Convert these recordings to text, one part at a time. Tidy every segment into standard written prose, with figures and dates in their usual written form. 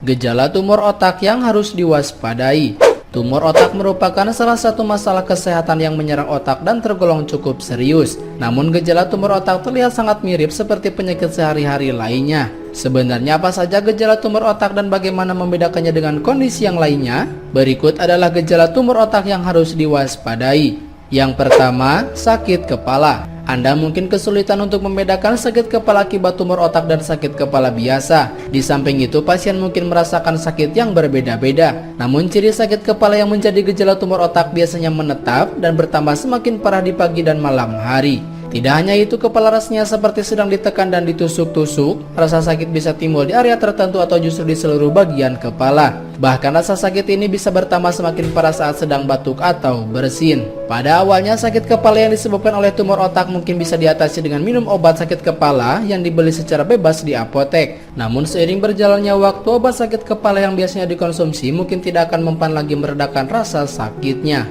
Gejala tumor otak yang harus diwaspadai. Tumor otak merupakan salah satu masalah kesehatan yang menyerang otak dan tergolong cukup serius. Namun gejala tumor otak terlihat sangat mirip seperti penyakit sehari-hari lainnya. Sebenarnya apa saja gejala tumor otak dan bagaimana membedakannya dengan kondisi yang lainnya? Berikut adalah gejala tumor otak yang harus diwaspadai. Yang pertama, sakit kepala. Anda mungkin kesulitan untuk membedakan sakit kepala akibat tumor otak dan sakit kepala biasa. Di samping itu, pasien mungkin merasakan sakit yang berbeda-beda. Namun, ciri sakit kepala yang menjadi gejala tumor otak biasanya menetap dan bertambah semakin parah di pagi dan malam hari. Tidak hanya itu, kepala rasanya seperti sedang ditekan dan ditusuk-tusuk. Rasa sakit bisa timbul di area tertentu atau justru di seluruh bagian kepala. Bahkan rasa sakit ini bisa bertambah semakin parah saat sedang batuk atau bersin. Pada awalnya, sakit kepala yang disebabkan oleh tumor otak mungkin bisa diatasi dengan minum obat sakit kepala yang dibeli secara bebas di apotek. Namun seiring berjalannya waktu, obat sakit kepala yang biasanya dikonsumsi mungkin tidak akan mempan lagi meredakan rasa sakitnya.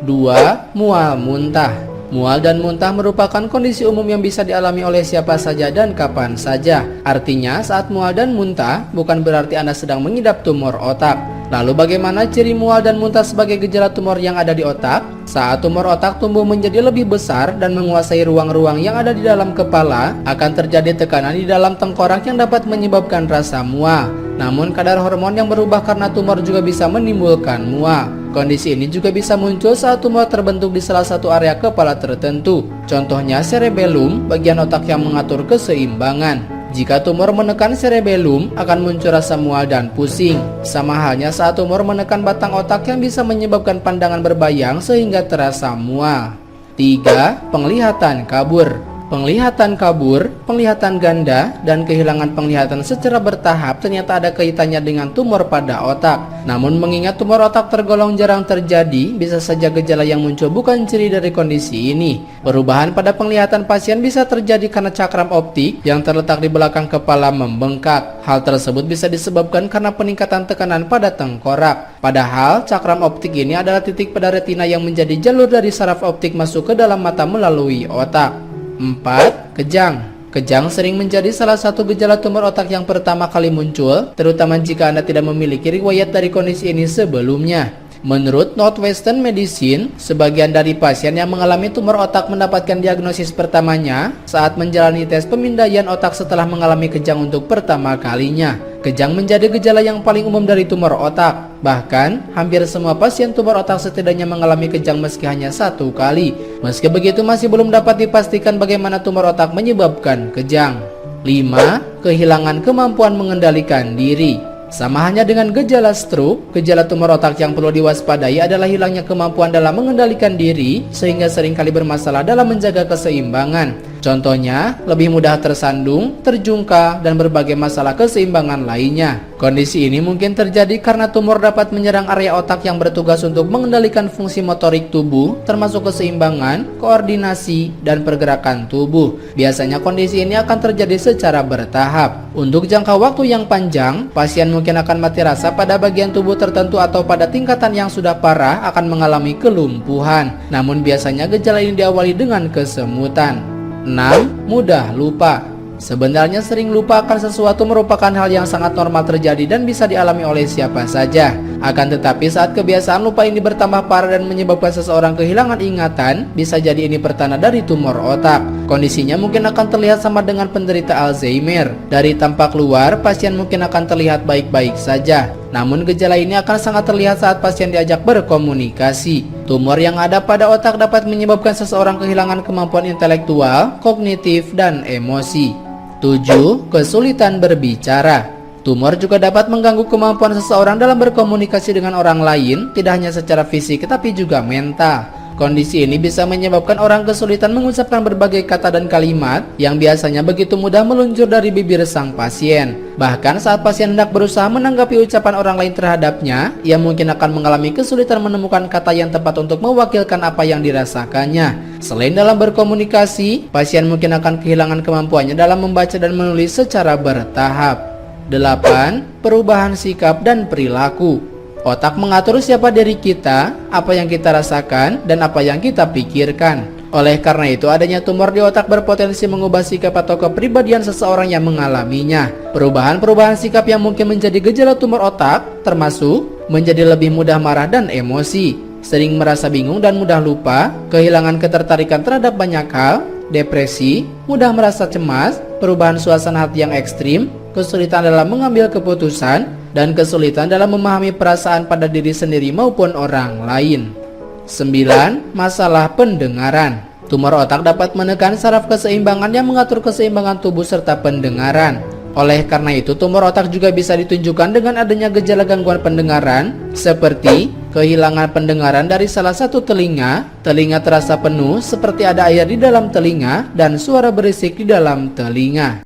2. Mual muntah. Mual dan muntah merupakan kondisi umum yang bisa dialami oleh siapa saja dan kapan saja. Artinya, saat mual dan muntah bukan berarti Anda sedang mengidap tumor otak. Lalu bagaimana ciri mual dan muntah sebagai gejala tumor yang ada di otak? Saat tumor otak tumbuh menjadi lebih besar dan menguasai ruang-ruang yang ada di dalam kepala, akan terjadi tekanan di dalam tengkorak yang dapat menyebabkan rasa mual. Namun kadar hormon yang berubah karena tumor juga bisa menimbulkan mual. Kondisi ini juga bisa muncul saat tumor terbentuk di salah satu area kepala tertentu. Contohnya cerebellum, bagian otak yang mengatur keseimbangan. Jika tumor menekan cerebellum, akan muncul rasa mual dan pusing. Sama halnya saat tumor menekan batang otak yang bisa menyebabkan pandangan berbayang sehingga terasa mual. 3. Penglihatan kabur. Penglihatan kabur, penglihatan ganda, dan kehilangan penglihatan secara bertahap ternyata ada kaitannya dengan tumor pada otak. Namun mengingat tumor otak tergolong jarang terjadi, bisa saja gejala yang muncul bukan ciri dari kondisi ini. Perubahan pada penglihatan pasien bisa terjadi karena cakram optik yang terletak di belakang kepala membengkak. Hal tersebut bisa disebabkan karena peningkatan tekanan pada tengkorak. Padahal cakram optik ini adalah titik pada retina yang menjadi jalur dari saraf optik masuk ke dalam mata melalui otak. 4. Kejang. Kejang sering menjadi salah satu gejala tumor otak yang pertama kali muncul, terutama jika Anda tidak memiliki riwayat dari kondisi ini sebelumnya. Menurut Northwestern Medicine, sebagian dari pasien yang mengalami tumor otak mendapatkan diagnosis pertamanya saat menjalani tes pemindaian otak setelah mengalami kejang untuk pertama kalinya. Kejang menjadi gejala yang paling umum dari tumor otak. Bahkan, hampir semua pasien tumor otak setidaknya mengalami kejang meski hanya satu kali. Meski begitu, masih belum dapat dipastikan bagaimana tumor otak menyebabkan kejang. 5. Kehilangan kemampuan mengendalikan diri. Sama halnya dengan gejala stroke, gejala tumor otak yang perlu diwaspadai adalah hilangnya kemampuan dalam mengendalikan diri sehingga seringkali bermasalah dalam menjaga keseimbangan. Contohnya, lebih mudah tersandung, terjungkal, dan berbagai masalah keseimbangan lainnya. Kondisi ini mungkin terjadi karena tumor dapat menyerang area otak yang bertugas untuk mengendalikan fungsi motorik tubuh, termasuk keseimbangan, koordinasi, dan pergerakan tubuh. Biasanya kondisi ini akan terjadi secara bertahap. Untuk jangka waktu yang panjang, pasien mungkin akan mati rasa pada bagian tubuh tertentu atau pada tingkatan yang sudah parah akan mengalami kelumpuhan. Namun biasanya gejala ini diawali dengan kesemutan. 6. Mudah lupa. Sebenarnya sering lupa akan sesuatu merupakan hal yang sangat normal terjadi dan bisa dialami oleh siapa saja. Akan tetapi saat kebiasaan lupa ini bertambah parah dan menyebabkan seseorang kehilangan ingatan, bisa jadi ini pertanda dari tumor otak. Kondisinya mungkin akan terlihat sama dengan penderita Alzheimer. Dari tampak luar, pasien mungkin akan terlihat baik-baik saja. Namun gejala ini akan sangat terlihat saat pasien diajak berkomunikasi. Tumor yang ada pada otak dapat menyebabkan seseorang kehilangan kemampuan intelektual, kognitif, dan emosi. 7. Kesulitan berbicara. Tumor juga dapat mengganggu kemampuan seseorang dalam berkomunikasi dengan orang lain, tidak hanya secara fisik tapi juga mental. Kondisi ini bisa menyebabkan orang kesulitan mengucapkan berbagai kata dan kalimat yang biasanya begitu mudah meluncur dari bibir sang pasien. Bahkan saat pasien hendak berusaha menanggapi ucapan orang lain terhadapnya, ia mungkin akan mengalami kesulitan menemukan kata yang tepat untuk mewakilkan apa yang dirasakannya. Selain dalam berkomunikasi, pasien mungkin akan kehilangan kemampuannya dalam membaca dan menulis secara bertahap. 8. Perubahan sikap dan perilaku. Otak mengatur siapa diri kita, apa yang kita rasakan, dan apa yang kita pikirkan. Oleh karena itu, adanya tumor di otak berpotensi mengubah sikap atau kepribadian seseorang yang mengalaminya. Perubahan-perubahan sikap yang mungkin menjadi gejala tumor otak termasuk menjadi lebih mudah marah dan emosi, sering merasa bingung dan mudah lupa, kehilangan ketertarikan terhadap banyak hal, depresi, mudah merasa cemas, perubahan suasana hati yang ekstrim, kesulitan dalam mengambil keputusan, dan kesulitan dalam memahami perasaan pada diri sendiri maupun orang lain. 9. Masalah pendengaran. Tumor otak dapat menekan saraf keseimbangan yang mengatur keseimbangan tubuh serta pendengaran. Oleh karena itu, tumor otak juga bisa ditunjukkan dengan adanya gejala gangguan pendengaran seperti kehilangan pendengaran dari salah satu telinga, telinga terasa penuh seperti ada air di dalam telinga, dan suara berisik di dalam telinga.